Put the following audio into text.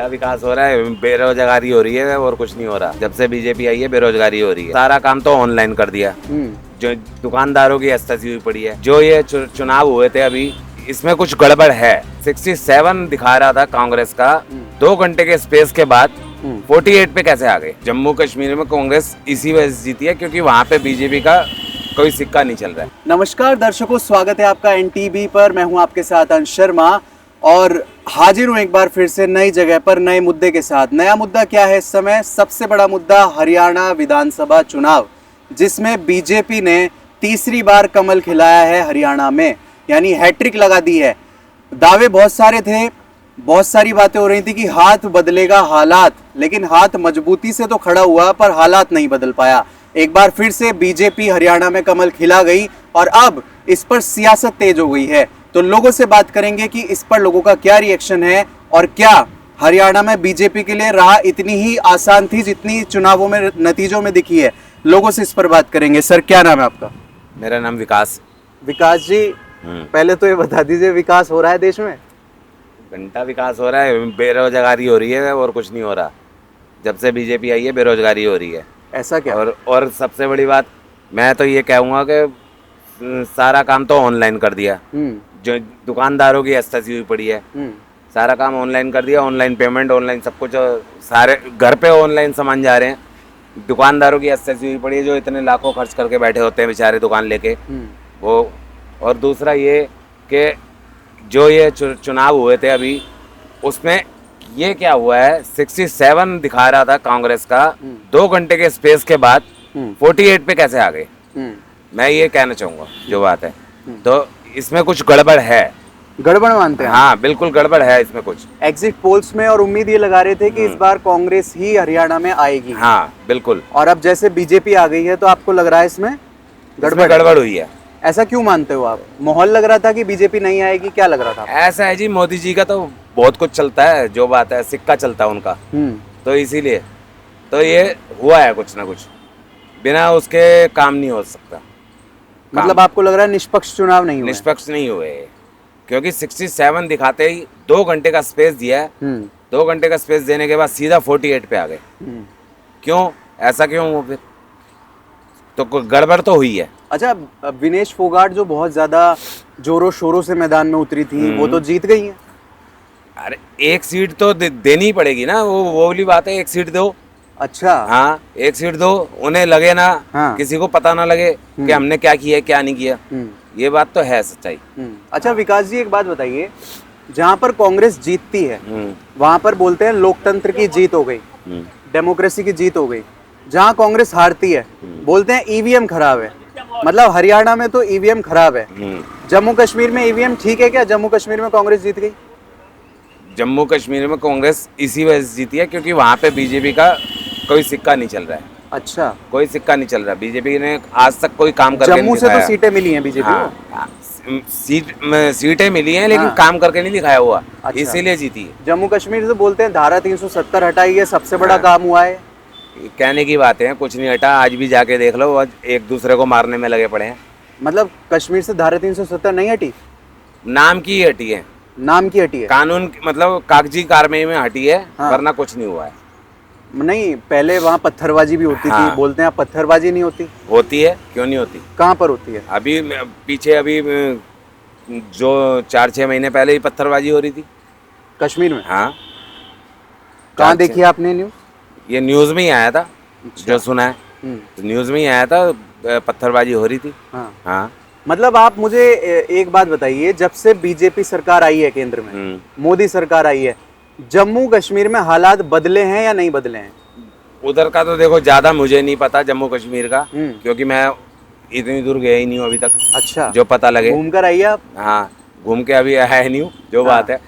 घंटा विकास हो रहा है, बेरोजगारी हो रही है और कुछ नहीं हो रहा। जब से बीजेपी आई है बेरोजगारी हो रही है। सारा काम तो ऑनलाइन कर दिया। जो दुकानदारों की हस्तक्षेप हुई पड़ी है। जो ये चुनाव हुए थे अभी, इसमें कुछ गड़बड़ है। 67 दिखा रहा था कांग्रेस का, 2 घंटे के स्पेस के बाद 48 पे कैसे आ गए। जम्मू कश्मीर में कांग्रेस इसी वजह से जीती है क्योंकि वहाँ पे बीजेपी का कोई सिक्का नहीं चल रहा है। नमस्कार दर्शकों, स्वागत है आपका एनटीवी पर। मैं हूं आपके साथ अंश शर्मा और हाजिर हूं एक बार फिर से नई जगह पर नए मुद्दे के साथ। नया मुद्दा क्या है इस समय? सबसे बड़ा मुद्दा हरियाणा विधानसभा चुनाव, जिसमें बीजेपी ने तीसरी बार कमल खिलाया है हरियाणा में, यानी हैट्रिक लगा दी है। दावे बहुत सारे थे, बहुत सारी बातें हो रही थी कि हाथ बदलेगा हालात, लेकिन हाथ मजबूती से तो खड़ा हुआ पर हालात नहीं बदल पाया। एक बार फिर से बीजेपी हरियाणा में कमल खिला गई और अब इस पर सियासत तेज हो गई है। तो लोगों से बात करेंगे कि इस पर लोगों का क्या रिएक्शन है और क्या हरियाणा में बीजेपी के लिए राह इतनी ही आसान थी जितनी चुनावों में नतीजों में दिखी है। लोगों से इस पर बात करेंगे। सर, क्या नाम है आपका? मेरा नाम विकास। विकास जी, पहले तो ये बता दीजिए, विकास हो रहा है देश में? घंटा विकास हो रहा है, बेरोजगारी हो रही है और कुछ नहीं हो रहा। जब से बीजेपी आई है बेरोजगारी हो रही है। ऐसा क्या? और सबसे बड़ी बात मैं तो ये कहूँगा कि सारा काम तो ऑनलाइन कर दिया। जो दुकानदारों की हस्तक्षेप हुई पड़ी है, सारा काम ऑनलाइन कर दिया। ऑनलाइन पेमेंट, ऑनलाइन सब कुछ, सारे घर पे ऑनलाइन सामान जा रहे हैं। दुकानदारों की हस्तक्षेप हुई पड़ी है, जो इतने लाखों खर्च करके बैठे होते हैं बेचारे दुकान लेके वो। और दूसरा ये कि जो ये चुनाव हुए थे अभी, उसमें ये क्या हुआ है, 67 दिखा रहा था कांग्रेस का, 2 घंटे के स्पेस के बाद 48 पे कैसे आ गए। मैं ये कहना चाहूँगा जो बात है, तो इसमें कुछ गड़बड़ है। गड़बड़ मानते हैं? हाँ, बिल्कुल गड़बड़ है इसमें कुछ। एग्जिट पोल्स में और उम्मीद ये लगा रहे थे कि इस बार कांग्रेस ही हरियाणा में आएगी। हाँ बिल्कुल। और अब जैसे बीजेपी आ गई है तो आपको लग रहा है इसमें गड़बड़ हुई है। ऐसा क्यों मानते हो आप? माहौल लग रहा था कि बीजेपी नहीं आएगी, क्या लग रहा था? ऐसा है जी, मोदी जी का तो बहुत कुछ चलता है, जो बात है सिक्का चलता है उनका, तो इसीलिए तो ये हुआ है कुछ ना कुछ। बिना उसके काम नहीं हो सकता। मतलब आपको लग रहा है निष्पक्ष चुनाव नहीं हुए? निष्पक्ष नहीं हुए, क्योंकि 67 दिखाते ही 2 घंटे का स्पेस दिया है। 2 घंटे का स्पेस देने के बाद सीधा 48 पे आ गए। क्यों? ऐसा क्यों हुआ फिर? तो कोई गड़बड़ तो हुई है। अच्छा, विनेश फोगाट जो बहुत ज्यादा जोरों शोरों से मैदान में उतरी थी, वो तो जीत गई है। अरे एक सीट तो देनी ही पड़ेगी ना, वो वाली बात है, एक सीट दो। अच्छा। हाँ, एक सीट दो, उन्हें लगे ना, हाँ। किसी को पता ना लगे कि हमने क्या किया क्या नहीं किया। ये बात तो है सच्चाई। अच्छा विकास जी, एक बात बताइए, जहाँ पर कांग्रेस जीतती है वहां पर बोलते हैं लोकतंत्र की जीत हो गई, डेमोक्रेसी की जीत हो गई। जहाँ कांग्रेस हारती है बोलते हैं ईवीएम खराब है। मतलब हरियाणा में तो ईवीएम खराब है। जम्मू कश्मीर में ईवीएम ठीक है क्या? जम्मू कश्मीर में कांग्रेस जीत गई। जम्मू कश्मीर में कांग्रेस इसी वजह से जीती है क्योंकि वहाँ पे बीजेपी का कोई सिक्का नहीं चल रहा है। अच्छा, कोई सिक्का नहीं चल रहा। बीजेपी ने आज तक कोई काम करके जम्मू से तो सीटें मिली हैं बीजेपी को। हाँ, सीटें मिली हैं लेकिन काम करके नहीं दिखाया हुआ। अच्छा। इसीलिए जीती है। जम्मू कश्मीर से बोलते हैं धारा 370 हटाई है, सबसे बड़ा काम हुआ है। कहने की बात है, कुछ नहीं हटा। आज भी जाके देख लो, आज एक दूसरे को मारने में लगे पड़े हैं। मतलब कश्मीर से धारा 370 नहीं हटी? नाम की ही हटी है। नाम की हटी है? कानून मतलब कागजी कार्रवाई में हटी है। वरना कुछ नहीं हुआ है। नहीं, पहले वहाँ पत्थरबाजी भी होती थी। बोलते हैं पत्थरबाजी नहीं होती? होती है, क्यों नहीं होती? कहाँ पर होती है? अभी पीछे अभी जो 4-6 महीने पहले ही पत्थरबाजी हो रही थी कश्मीर में। हाँ। कहाँ देखी आपने न्यूज़? ये न्यूज़ में ही आया था। जो सुना है तो न्यूज़ में ही आया था, पत्थरबाजी हो रही थी। हाँ। मतलब आप मुझे एक बात बताइए, जब से बीजेपी सरकार आई है केंद्र में, मोदी सरकार आई है, जम्मू कश्मीर में हालात बदले हैं या नहीं बदले हैं? उधर का तो देखो ज्यादा मुझे नहीं पता, जम्मू कश्मीर का, क्योंकि मैं इतनी दूर गया ही नहीं हूँ अभी तक। अच्छा, जो पता लगे। घूम कर आइए आप? हाँ, घूम के अभी आया नहीं हूँ, जो बात है।